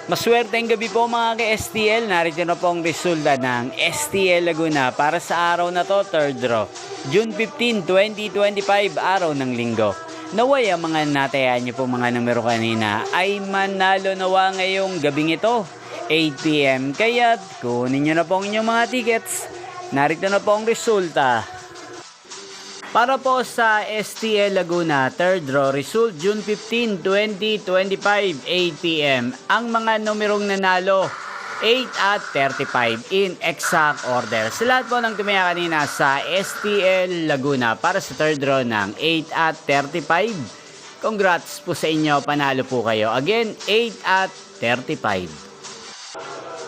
Maswerteng gabi po mga ka-STL. Narito na po ang resulta ng STL Laguna para sa araw na to, third draw. June 15, 2025, araw ng linggo. Naway ang mga natayaan niyo po mga numero kanina ay manalo nawa ngayong gabing ito, 8 PM. Kaya kunin niyo na po ang inyong mga tickets. Narito na po ang resulta. Para po sa STL Laguna, third draw, result June 15, 2025, 8 PM. Ang mga numerong nanalo, 8 at 35 in exact order. Sa lahat po ng tumaya kanina sa STL Laguna para sa third draw ng 8 at 35. Congrats po sa inyo, panalo po kayo. Again, 8 at 35.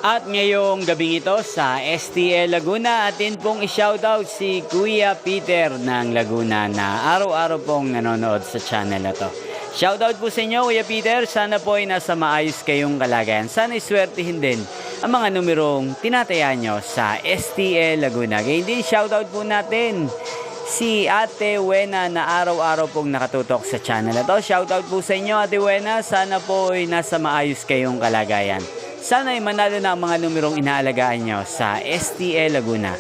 At ngayong gabing ito sa STL Laguna, atin pong i-shoutout si Kuya Peter ng Laguna na araw-araw pong nanonood sa channel na to. Shoutout po sa inyo Kuya Peter, sana po ay nasa maayos kayong kalagayan. Sana iswertihin din ang mga numerong tinatayaan nyo sa STL Laguna. Kaya din shoutout po natin si Ate Wena na araw-araw pong nakatutok sa channel na to. Shoutout po sa inyo Ate Wena, sana po ay nasa maayos kayong kalagayan. Sana ay manalo na ang mga numerong inaalagaan nyo sa STL Laguna.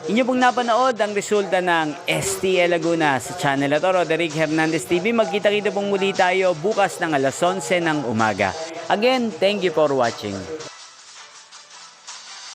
Inyo pong napanood ang resulta ng STL Laguna sa channel na to, Roderick Hernandez TV. Magkita-kita pong muli tayo bukas ng alas 11 ng umaga. Again, thank you for watching.